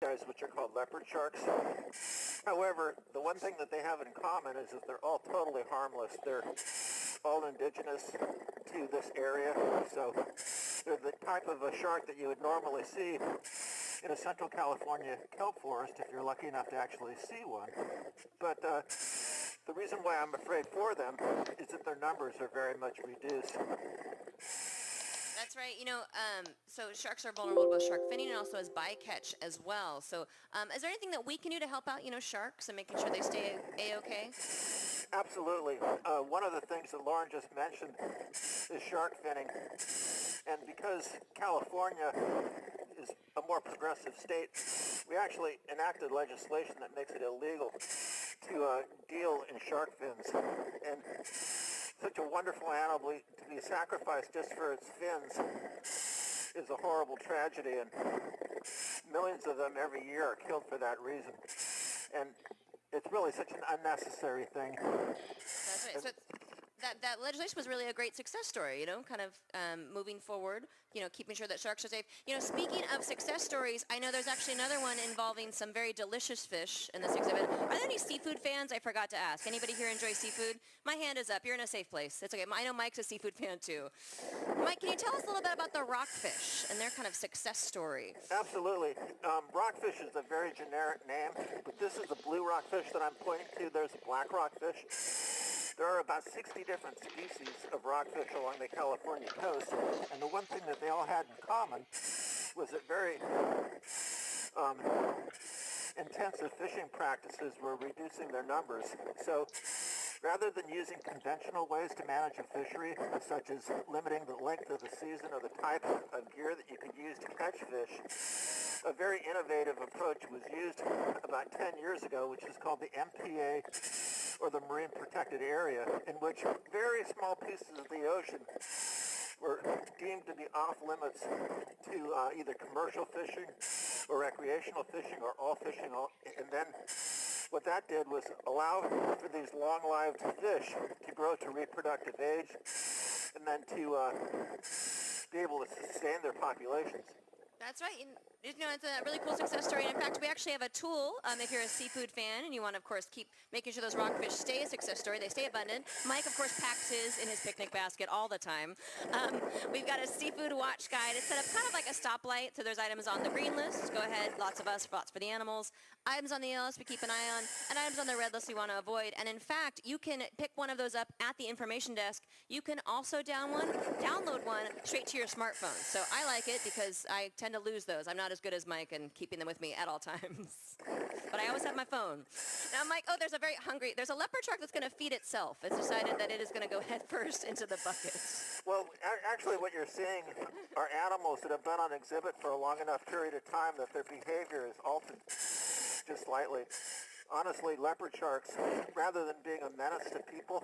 guys, which are called leopard sharks. However, the one thing that they have in common is that they're all totally harmless. They're all indigenous to this area, so they're the type of a shark that you would normally see in a Central California kelp forest if you're lucky enough to actually see one. But the reason why I'm afraid for them is that their numbers are very much reduced. That's right. So sharks are vulnerable to both shark finning and also as bycatch as well. So is there anything that we can do to help out, sharks and making sure they stay A-okay? Absolutely. One of the things that Lauren just mentioned is shark finning. And because California is a more progressive state, we actually enacted legislation that makes it illegal to deal in shark fins. And such a wonderful animal to be sacrificed just for its fins is a horrible tragedy, and millions of them every year are killed for that reason. And it's really such an unnecessary thing. That's right. So that legislation was really a great success story, kind of moving forward, keeping sure that sharks are safe. Speaking of success stories, I know there's actually another one involving some very delicious fish in this exhibit. Are there any seafood fans? I forgot to ask. Anybody here enjoy seafood? My hand is up. You're in a safe place. It's okay. I know Mike's a seafood fan too. Mike, can you tell us a little bit about the rockfish and their kind of success story? Absolutely. Rockfish is a very generic name, but this is the blue rockfish that I'm pointing to. There's a black rockfish. There are about 60 different species of rockfish along the California coast, and the one thing that they all had in common was that very intensive fishing practices were reducing their numbers. So rather than using conventional ways to manage a fishery, such as limiting the length of the season or the type of gear that you could use to catch fish, a very innovative approach was used about 10 years ago, which is called the MPA, or the Marine Protected Area, in which very small pieces of the ocean were deemed to be off limits to either commercial fishing or recreational fishing or all fishing. And then what that did was allow for these long-lived fish to grow to reproductive age and then to be able to sustain their populations. That's right. It's a really cool success story. And in fact, we actually have a tool if you're a seafood fan and you want to, of course, keep making sure those rockfish stay a success story. They stay abundant. Mike, of course, packs his in his picnic basket all the time. We've got a seafood watch guide. It's set up kind of like a stoplight. So there's items on the green list. Go ahead. Lots of us, lots for the animals. Items on the yellow list we keep an eye on. And items on the red list we want to avoid. And in fact, you can pick one of those up at the information desk. You can also download one straight to your smartphone. So I like it because I tend to lose those. I'm not as good as Mike and keeping them with me at all times. But I always have my phone. Now, Mike, there's a leopard shark that's going to feed itself. It's decided that it is going to go head first into the bucket. Well, actually what you're seeing are animals that have been on exhibit for a long enough period of time that their behavior is altered just slightly. Honestly, leopard sharks, rather than being a menace to people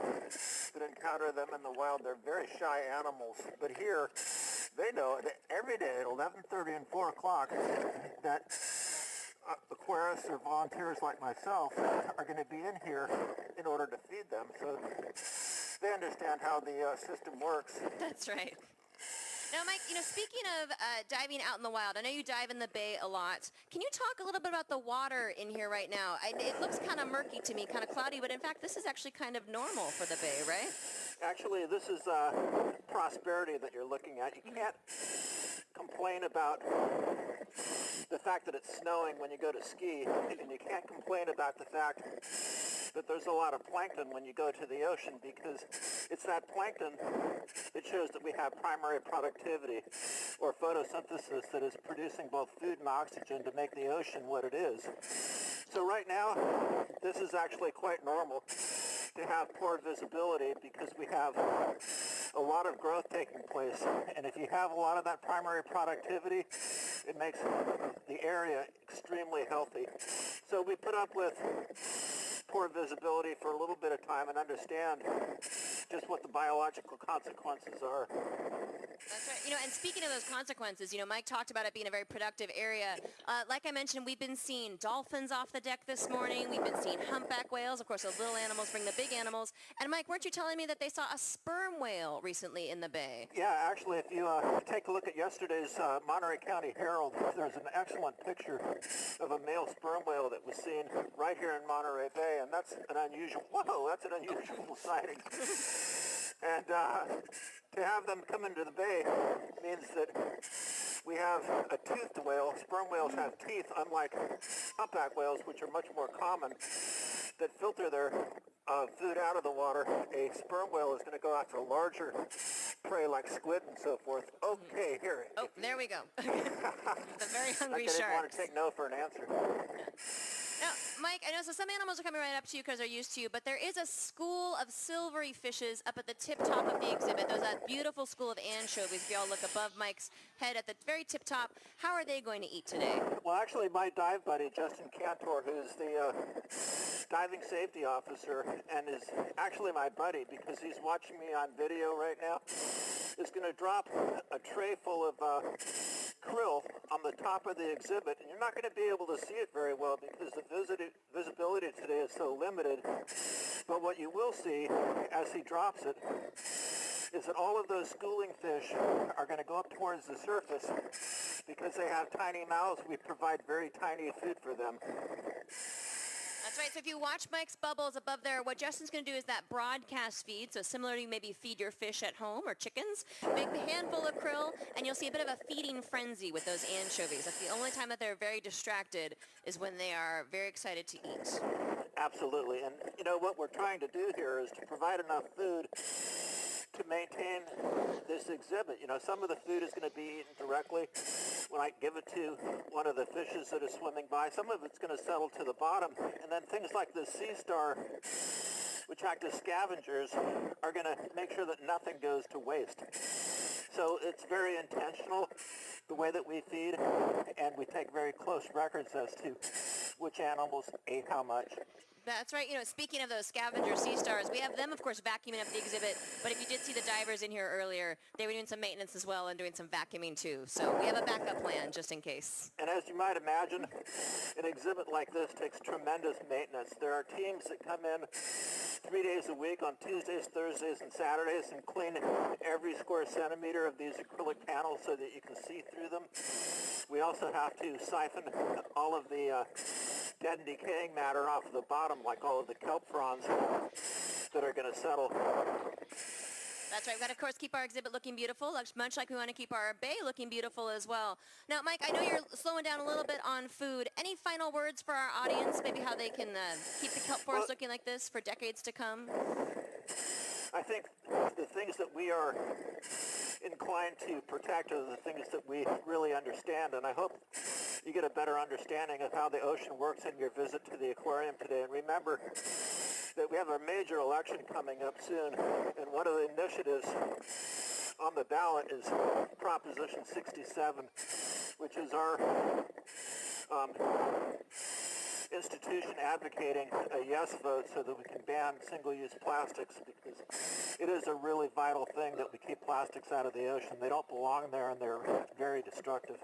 that encounter them in the wild, they're very shy animals. But here, they know that every day at 11:30 and 4 o'clock that aquarists or volunteers like myself are going to be in here in order to feed them. So they understand how the system works. That's right. Now, Mike, speaking of diving out in the wild, I know you dive in the bay a lot. Can you talk a little bit about the water in here right now? It looks kind of murky to me, kind of cloudy, but in fact, this is actually kind of normal for the bay, right? Actually, this is prosperity that you're looking at. You can't complain about the fact that it's snowing when you go to ski, and you can't complain about the fact that there's a lot of plankton when you go to the ocean, because it's that plankton that shows that we have primary productivity or photosynthesis that is producing both food and oxygen to make the ocean what it is. So right now, this is actually quite normal to have poor visibility because we have a lot of growth taking place. And if you have a lot of that primary productivity, it makes the area extremely healthy. So we put up with poor visibility for a little bit of time and understand just what the biological consequences are. That's right. And speaking of those consequences, Mike talked about it being a very productive area. Like I mentioned, we've been seeing dolphins off the deck this morning. We've been seeing humpback whales. Of course, the little animals bring the big animals. And Mike, weren't you telling me that they saw a sperm whale recently in the bay? Yeah, actually, if you take a look at yesterday's Monterey County Herald, there's an excellent picture of a male sperm whale that was seen right here in Monterey Bay, and that's an unusual sighting. And to have them come into the bay means that we have a toothed whale. Sperm whales have teeth, unlike humpback whales, which are much more common, that filter their food out of the water. A sperm whale is going to go after larger prey like squid and so forth. Okay, here. Oh, there we go. The very hungry I didn't want sharks. to take no for an answer. Now, Mike, I know some animals are coming right up to you because they're used to you, but there is a school of silvery fishes up at the tip top of the exhibit. There's that beautiful school of anchovies. If you all look above Mike's head at the very tip top, how are they going to eat today? Well, actually, my dive buddy, Justin Cantor, who's the diving safety officer and is actually my buddy because he's watching me on video right now, is going to drop a tray full of krill on the top of the exhibit, and you're not going to be able to see it very well because the visibility today is so limited. But what you will see as he drops it is that all of those schooling fish are going to go up towards the surface because they have tiny mouths. We provide very tiny food for them. That's right. So if you watch Mike's bubbles above there, what Justin's going to do is that broadcast feed. So similarly, maybe feed your fish at home or chickens. Make a handful of krill, and you'll see a bit of a feeding frenzy with those anchovies. Like the only time that they're very distracted is when they are very excited to eat. Absolutely. And, what we're trying to do here is to provide enough food to maintain this exhibit. Some of the food is going to be eaten directly when I give it to one of the fishes that is swimming by. Some of it's going to settle to the bottom. And then things like the sea star, which act as scavengers, are going to make sure that nothing goes to waste. So it's very intentional, the way that we feed, and we take very close records as to which animals ate how much. That's right. Speaking of those scavenger sea stars, we have them, of course, vacuuming up the exhibit. But if you did see the divers in here earlier, they were doing some maintenance as well and doing some vacuuming too. So we have a backup plan just in case. And as you might imagine, an exhibit like this takes tremendous maintenance. There are teams that come in 3 days a week on Tuesdays, Thursdays, and Saturdays and clean every square centimeter of these acrylic panels so that you can see through them. We also have to siphon all of the dead and decaying matter off of the bottom, like all of the kelp fronds that are going to settle. That's right. We've got to, of course, keep our exhibit looking beautiful, much like we want to keep our bay looking beautiful as well. Now, Mike, I know you're slowing down a little bit on food. Any final words for our audience, maybe how they can keep the kelp forest looking like this for decades to come? I think the things that we are inclined to protect are the things that we really understand, and I hope you get a better understanding of how the ocean works in your visit to the aquarium today. And remember that we have a major election coming up soon, and one of the initiatives on the ballot is Proposition 67, which is our institution advocating a yes vote so that we can ban single-use plastics, because it is a really vital thing that we keep plastics out of the ocean. They don't belong there, and they're very destructive.